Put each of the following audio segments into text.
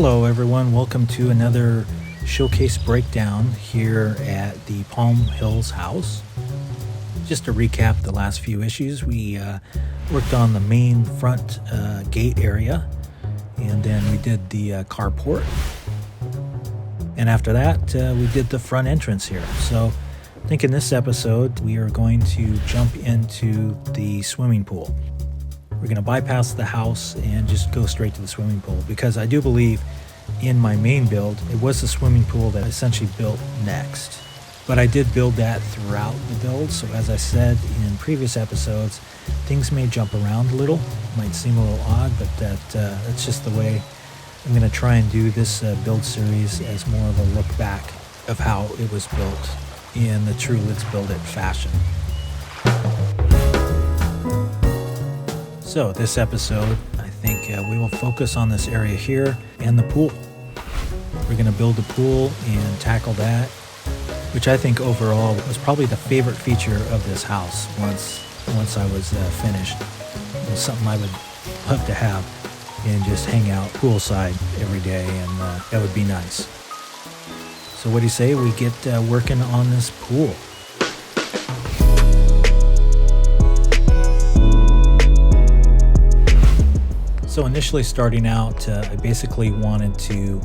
Hello everyone, welcome to another showcase breakdown here at the Palm Hills house. Just to recap the last few issues, we worked on the main front gate area, and then we did the carport, and after that we did the front entrance here. So I think in this episode we are going to jump into the swimming pool. We're going to bypass the house and just go straight to the swimming pool, because I do believe in my main build it was the swimming pool that I essentially built next. But I did build that throughout the build, so as I said in previous episodes, things may jump around a little, might seem a little odd, but that's just the way I'm going to try and do this build series, as more of a look back of how it was built in the true Let's Build It fashion. So this episode, I think we will focus on this area here and the pool. We're going to build the pool and tackle that, which I think overall was probably the favorite feature of this house once I was finished. It was something I would love to have and just hang out poolside every day, and that would be nice. So what do you say we get working on this pool? So initially starting out, I basically wanted to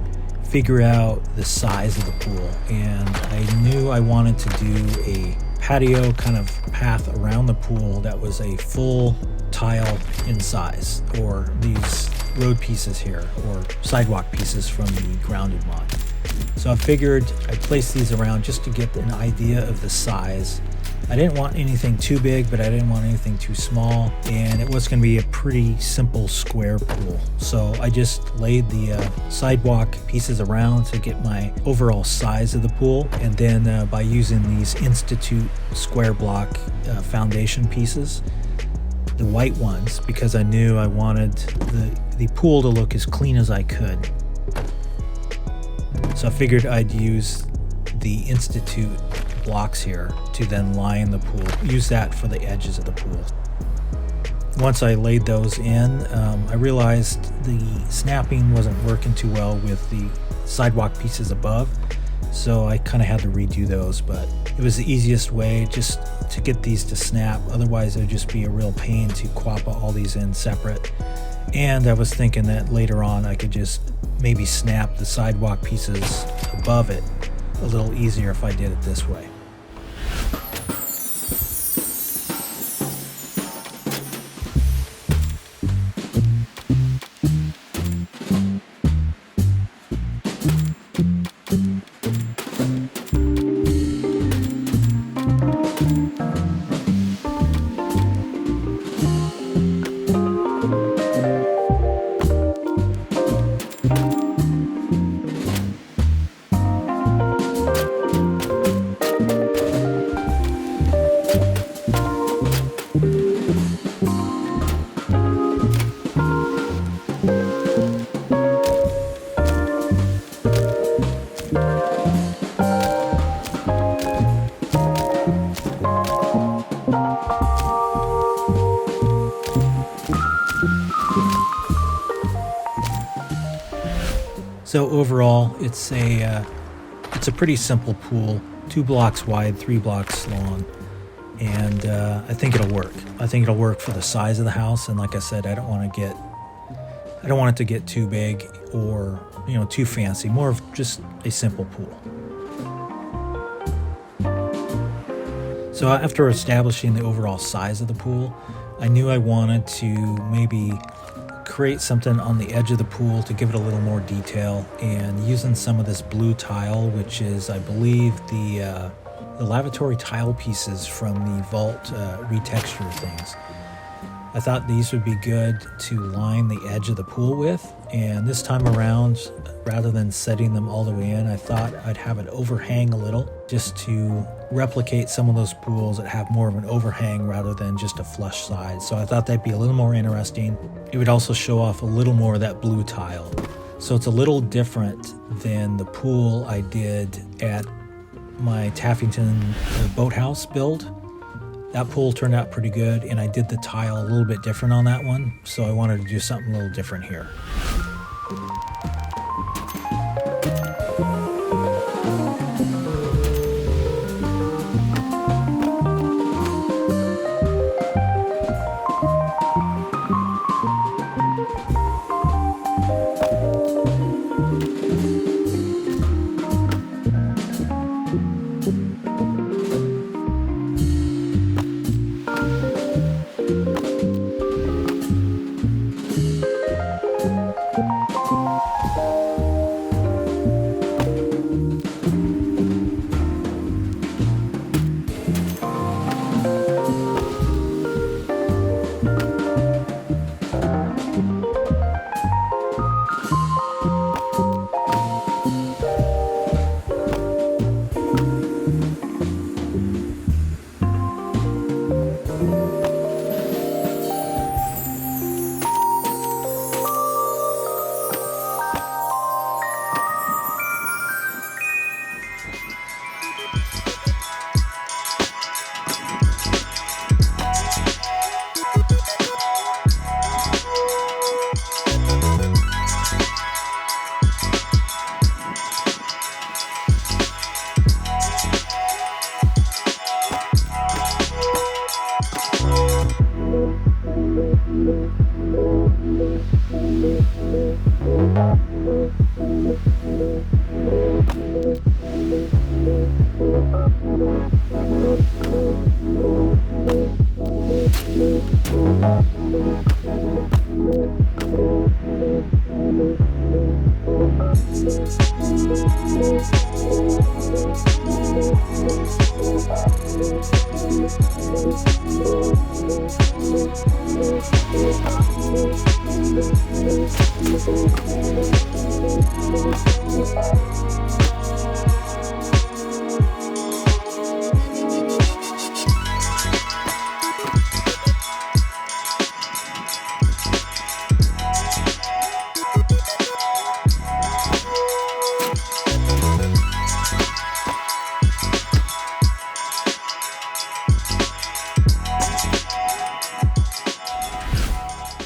figure out the size of the pool, and I knew I wanted to do a patio kind of path around the pool that was a full tile in size, or these road pieces here, or sidewalk pieces from the grounded mod. So I figured I'd place these around just to get an idea of the size. I didn't want anything too big, but I didn't want anything too small, and it was going to be a pretty simple square pool. So I just laid the sidewalk pieces around to get my overall size of the pool, and then by using these Institute square block foundation pieces, the white ones, because I knew I wanted the pool to look as clean as I could. So I figured I'd use the Institute blocks here to then line the pool, use that for the edges of the pool. Once I laid those in, I realized the snapping wasn't working too well with the sidewalk pieces above, so I kind of had to redo those, but it was the easiest way just to get these to snap. Otherwise it would just be a real pain to quappa all these in separate. And I was thinking that later on I could just maybe snap the sidewalk pieces above it a little easier if I did it this way. So overall, it's a pretty simple pool, 2 blocks wide, 3 blocks long, and I think it'll work. I think it'll work for the size of the house, and like I said, I don't want it to get too big or too fancy. More of just a simple pool. So after establishing the overall size of the pool, I knew I wanted to maybe create something on the edge of the pool to give it a little more detail, and using some of this blue tile, which is, I believe, the lavatory tile pieces from the vault retexture things. I thought these would be good to line the edge of the pool with, and this time around, rather than setting them all the way in, I thought I'd have it overhang a little, just to replicate some of those pools that have more of an overhang rather than just a flush side. So I thought that'd be a little more interesting. It would also show off a little more of that blue tile. So it's a little different than the pool I did at my Taffington boathouse build. That pool turned out pretty good, and I did the tile a little bit different on that one, so I wanted to do something a little different here.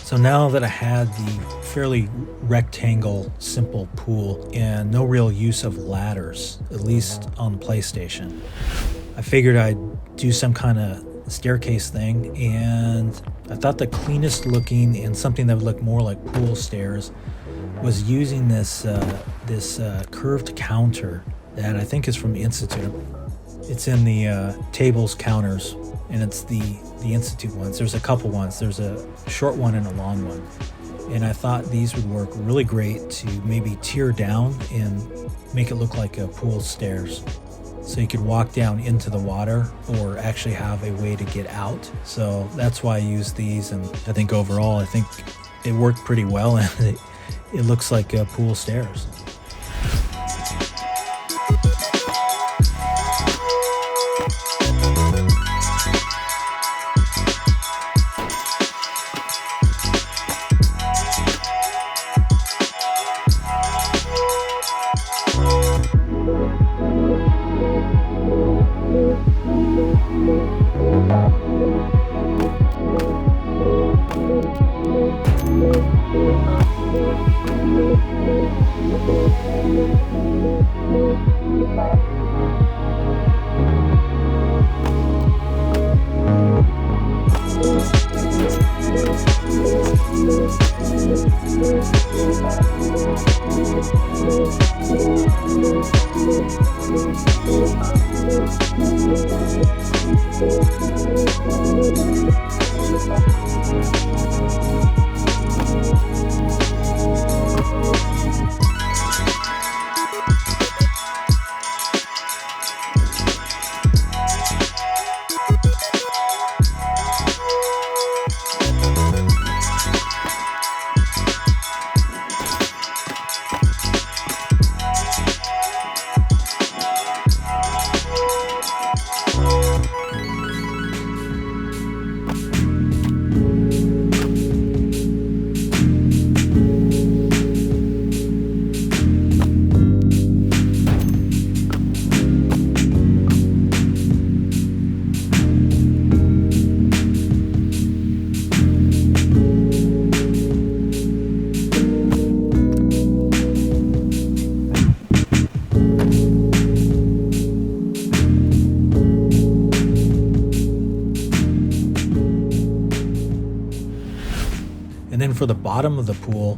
So now that I had the fairly rectangle, simple pool and no real use of ladders, at least on the PlayStation, I figured I'd do some kind of staircase thing, and I thought the cleanest looking and something that would look more like pool stairs was using this curved counter that I think is from the Institute. It's in the tables counters, and it's the Institute ones. There's a couple ones. There's a short one and a long one. And I thought these would work really great to maybe tear down and make it look like a pool stairs. So you could walk down into the water or actually have a way to get out. So that's why I used these, and I think overall, I think it worked pretty well, and it looks like pool stairs. And then for the bottom of the pool,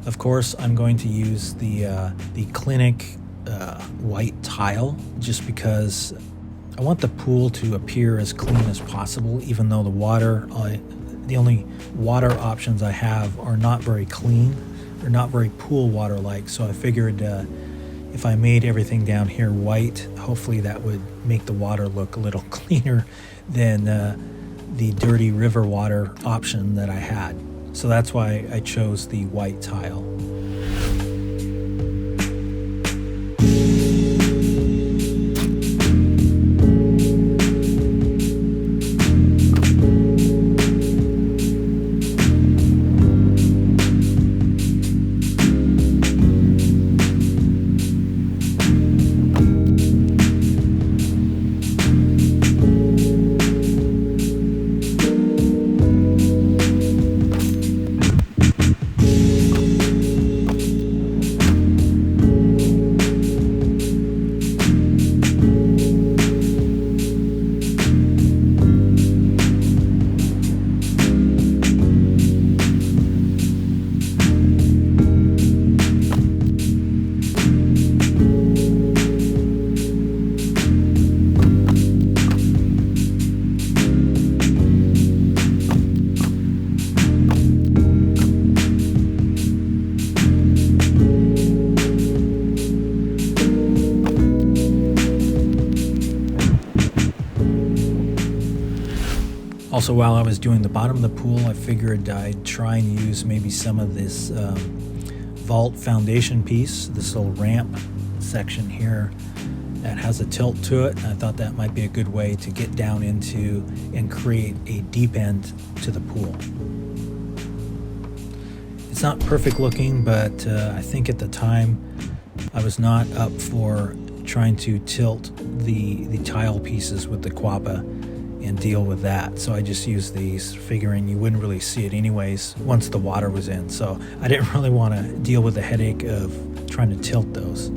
of course, I'm going to use the Clinic white tile, just because I want the pool to appear as clean as possible, even though the only water options I have are not very clean. They're not very pool water-like, so I figured if I made everything down here white, hopefully that would make the water look a little cleaner than the dirty river water option that I had. So that's why I chose the white tile. Also, while I was doing the bottom of the pool, I figured I'd try and use maybe some of this vault foundation piece, this little ramp section here that has a tilt to it. And I thought that might be a good way to get down into and create a deep end to the pool. It's not perfect looking, but I think at the time I was not up for trying to tilt the tile pieces with the quappa and deal with that. So I just used these, figuring you wouldn't really see it anyways once the water was in. So I didn't really want to deal with the headache of trying to tilt those.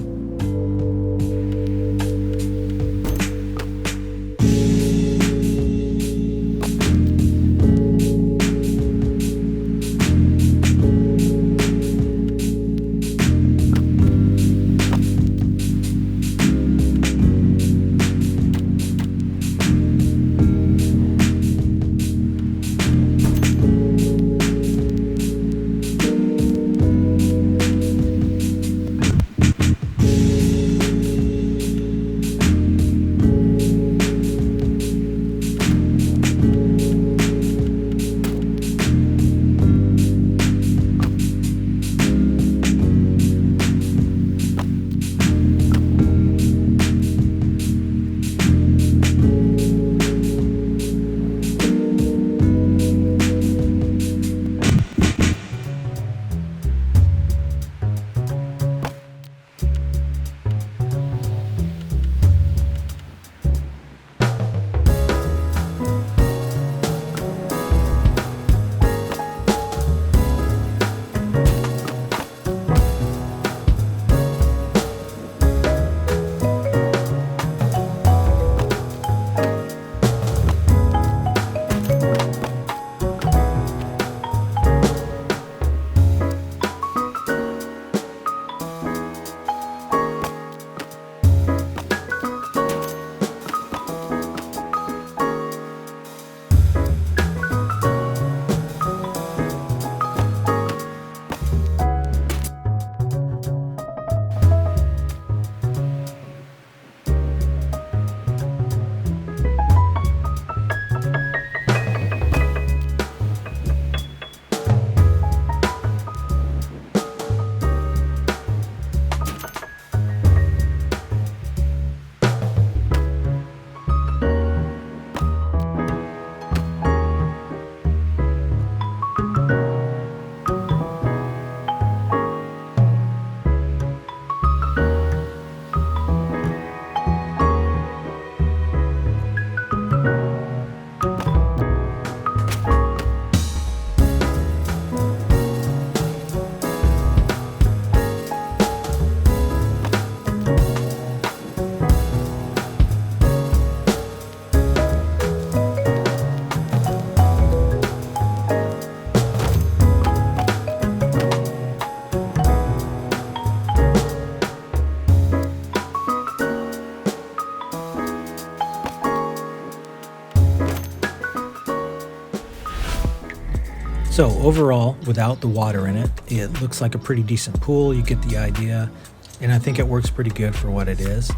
So overall, without the water in it, it looks like a pretty decent pool. You get the idea, and I think it works pretty good for what it is.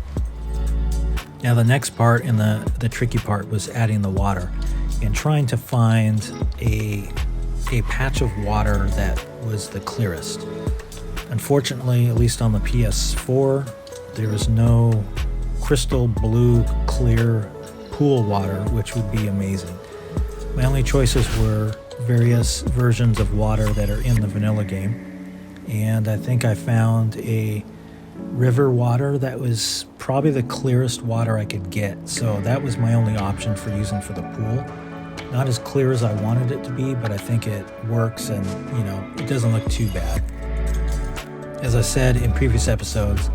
Now the next part and the tricky part was adding the water and trying to find a patch of water that was the clearest. Unfortunately, at least on the PS4, there is no crystal blue clear pool water, which would be amazing. My only choices were various versions of water that are in the vanilla game, and I think I found a river water that was probably the clearest water I could get, so that was my only option for using for the pool. Not as clear as I wanted it to be, but I think it works, and it doesn't look too bad. As I said in previous episodes,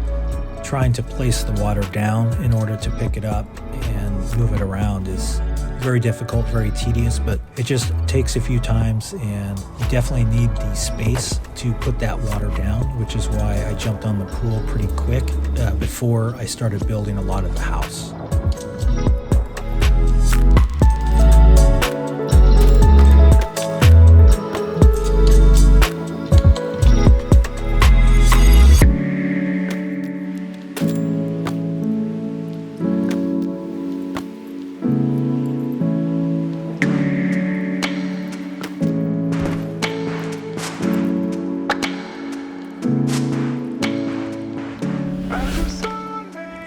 trying to place the water down in order to pick it up and move it around is very difficult, very tedious, but it just takes a few times, and you definitely need the space to put that water down, which is why I jumped on the pool pretty quick before I started building a lot of the house.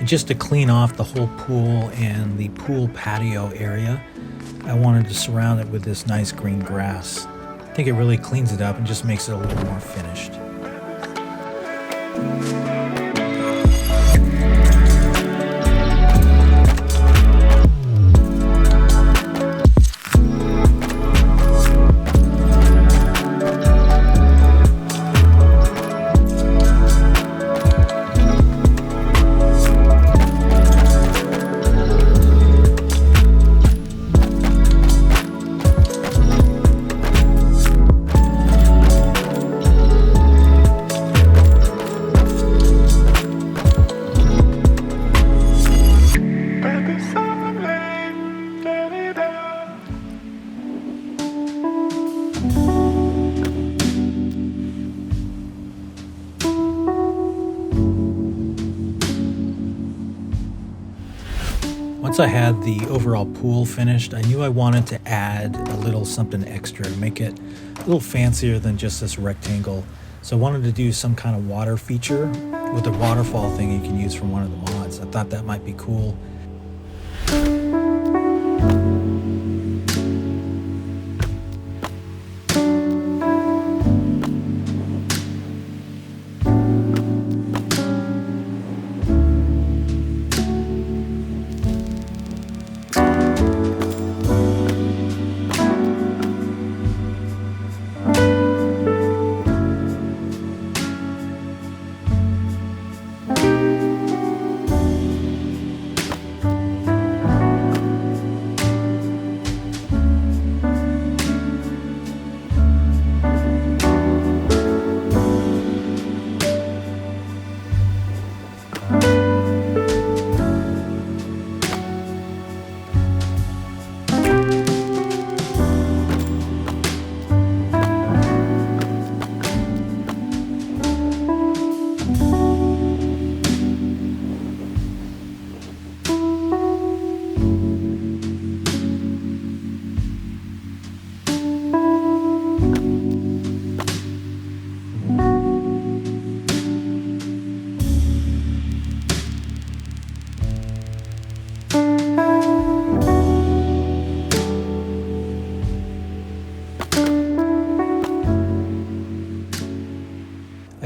And just to clean off the whole pool and the pool patio area, I wanted to surround it with this nice green grass. I think it really cleans it up and just makes it a little more finished. Once I had the overall pool finished, I knew I wanted to add a little something extra to make it a little fancier than just this rectangle. So I wanted to do some kind of water feature with a waterfall thing you can use from one of the mods. I thought that might be cool.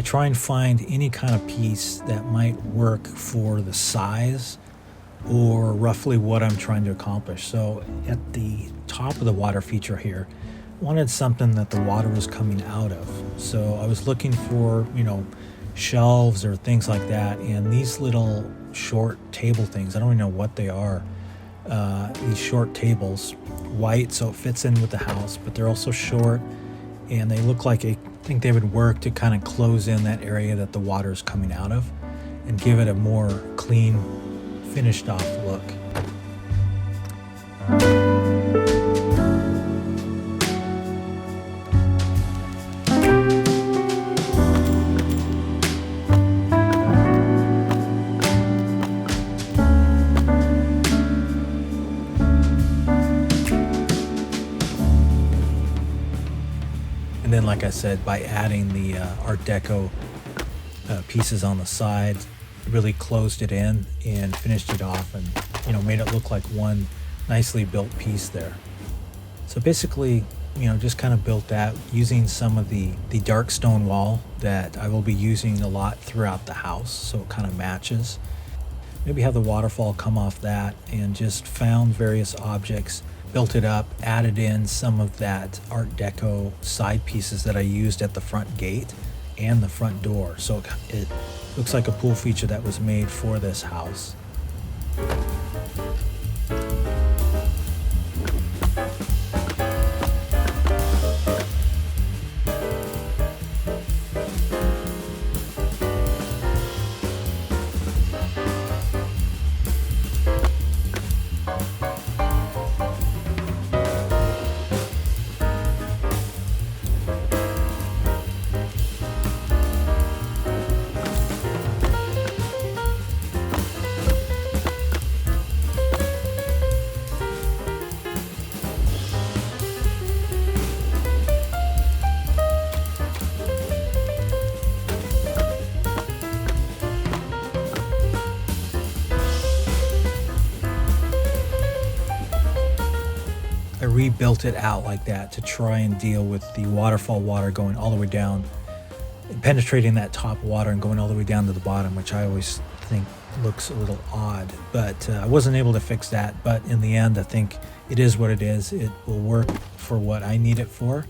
Try and find any kind of piece that might work for the size or roughly what I'm trying to accomplish. So at the top of the water feature here, I wanted something that the water was coming out of. So I was looking for, shelves or things like that. And these little short table things, I don't even know what they are. These short tables, white, so it fits in with the house, but they're also short and they look like I think they would work to kind of close in that area that the water is coming out of and give it a more clean, finished off look. And then, like I said, by adding the Art Deco pieces on the side, really closed it in and finished it off and, made it look like one nicely built piece there. So basically, just kind of built that using some of the dark stone wall that I will be using a lot throughout the house, so it kind of matches. Maybe have the waterfall come off that, and just found various objects, built it up, added in some of that Art Deco side pieces that I used at the front gate and the front door. So it looks like a pool feature that was made for this house. rebuilt it out like that to try and deal with the waterfall water going all the way down, penetrating that top water and going all the way down to the bottom, which I always think looks a little odd. But I wasn't able to fix that. But in the end, I think it is what it is. It will work for what I need it for.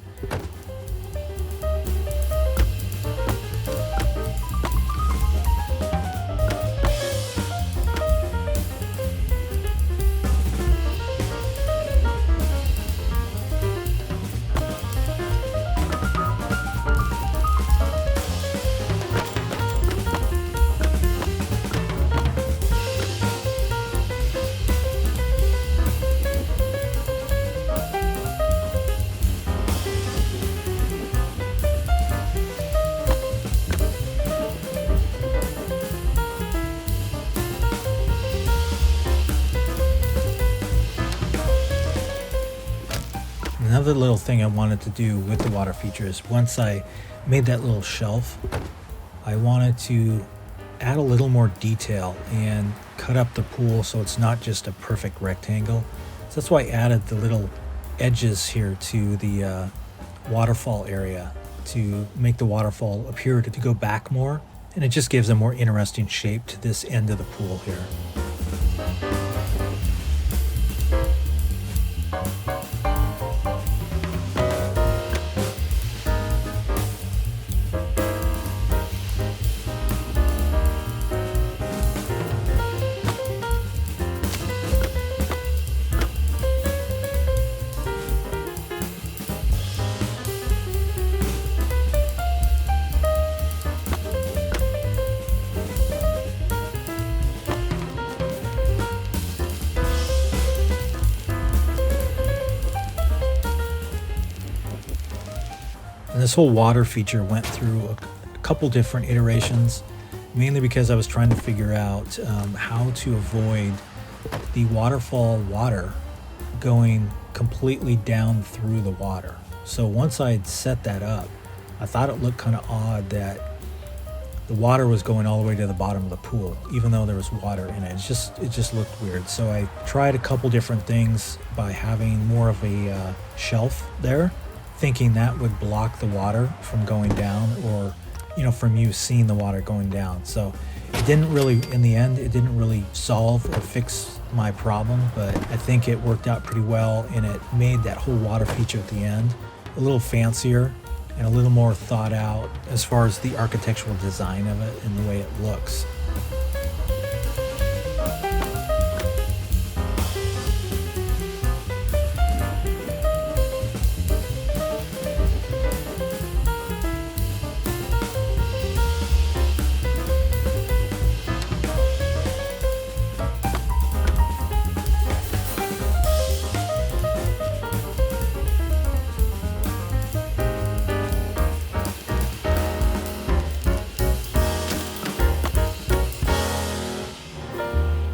Another little thing I wanted to do with the water feature is once I made that little shelf, I wanted to add a little more detail and cut up the pool so it's not just a perfect rectangle. So that's why I added the little edges here to the waterfall area to make the waterfall appear to go back more, and it just gives a more interesting shape to this end of the pool here. And this whole water feature went through a couple different iterations, mainly because I was trying to figure out how to avoid the waterfall water going completely down through the water. So once I'd set that up, I thought it looked kind of odd that the water was going all the way to the bottom of the pool, even though there was water in it. It just looked weird. So I tried a couple different things by having more of a shelf there, thinking that would block the water from going down, or from you seeing the water going down. So it didn't really, in the end, it didn't really solve or fix my problem, but I think it worked out pretty well, and it made that whole water feature at the end a little fancier and a little more thought out as far as the architectural design of it and the way it looks.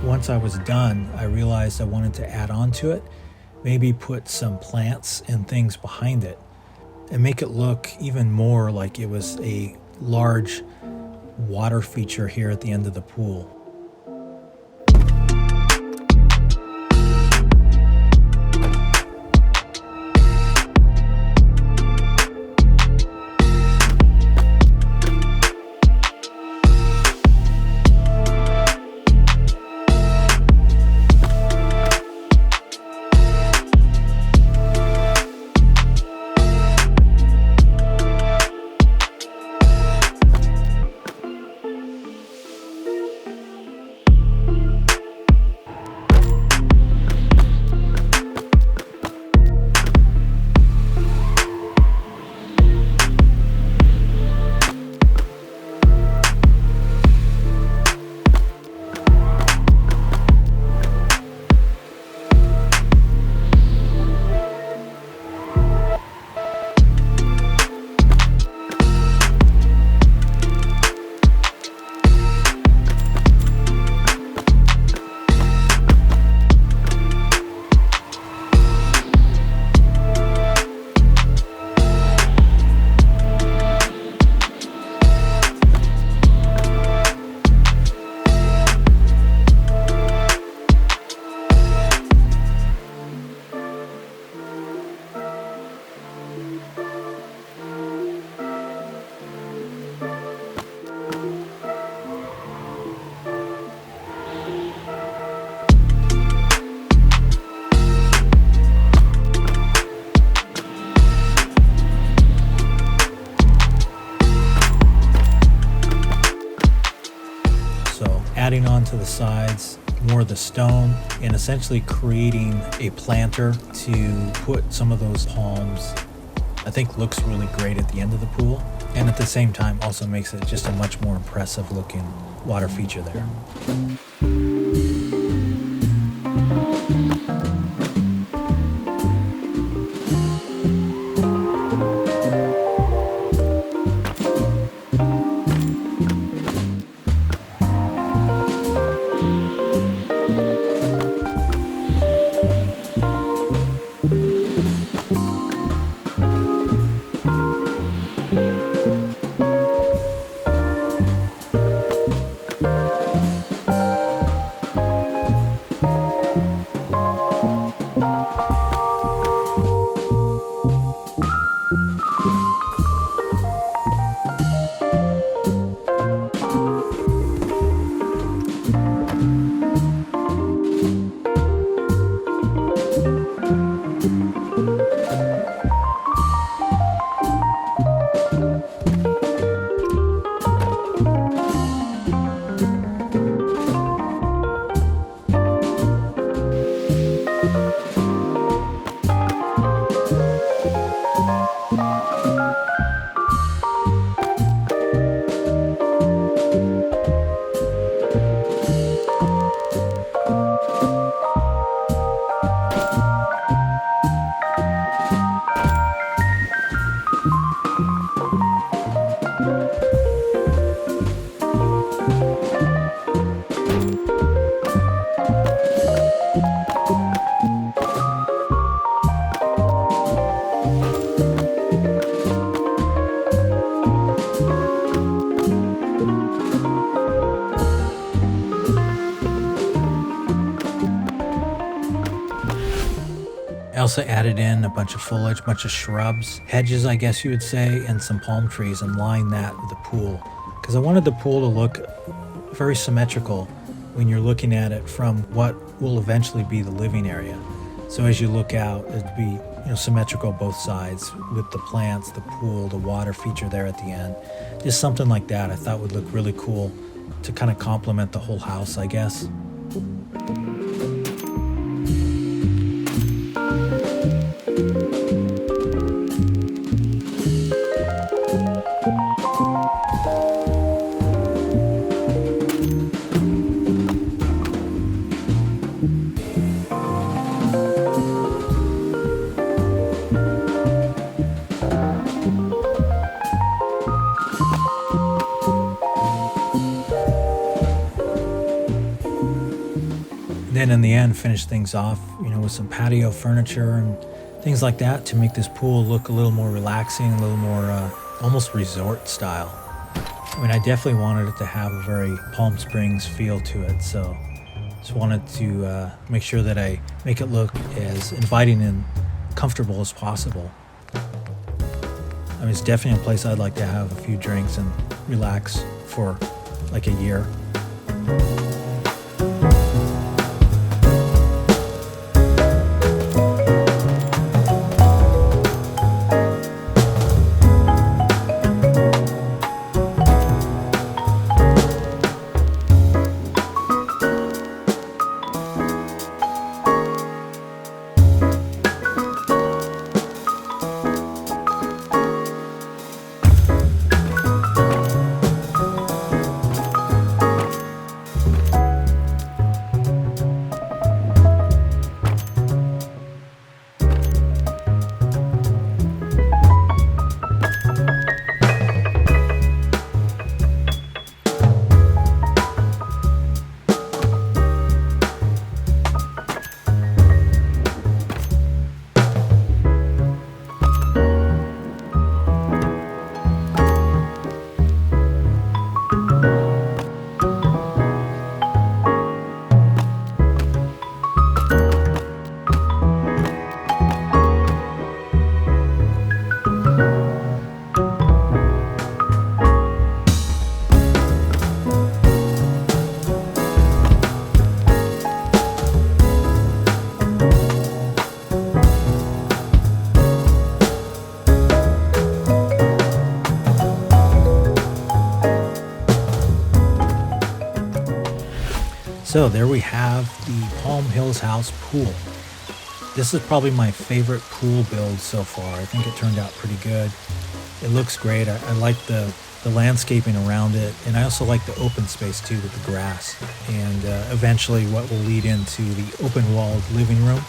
Once I was done, I realized I wanted to add on to it, maybe put some plants and things behind it, and make it look even more like it was a large water feature here at the end of the pool. adding on to the sides more of the stone and essentially creating a planter to put some of those palms, I think looks really great at the end of the pool, and at the same time also makes it just a much more impressive looking water feature there. I also added in a bunch of foliage, bunch of shrubs, hedges, I guess you would say, and some palm trees, and lined that with the pool. Because I wanted the pool to look very symmetrical when you're looking at it from what will eventually be the living area. So as you look out, it'd be symmetrical both sides with the plants, the pool, the water feature there at the end. Just something like that I thought would look really cool to kind of complement the whole house, I guess. Then in the end, finish things off, with some patio furniture and things like that to make this pool look a little more relaxing, a little more almost resort style. I mean, I definitely wanted it to have a very Palm Springs feel to it, so just wanted to make sure that I make it look as inviting and comfortable as possible. I mean, it's definitely a place I'd like to have a few drinks and relax for like a year. So there we have the Palm Hills House pool. This is probably my favorite pool build so far. I think it turned out pretty good. It looks great. I like the landscaping around it, and I also like the open space too with the grass, and eventually what will lead into the open-walled living room.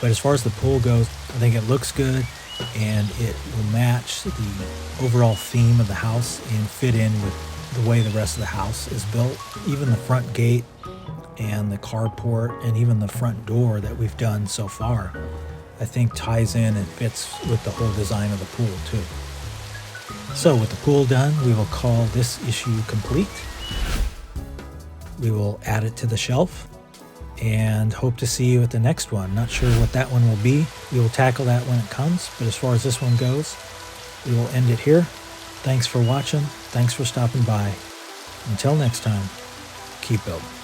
But as far as the pool goes, I think it looks good, and it will match the overall theme of the house and fit in with the way the rest of the house is built. Even the front gate and the carport and even the front door that we've done so far, I think ties in and fits with the whole design of the pool too. So with the pool done, we will call this issue complete. We will add it to the shelf and hope to see you at the next one. Not sure what that one will be. We will tackle that when it comes, but as far as this one goes, we will end it here. Thanks for watching. Thanks for stopping by. Until next time, keep building.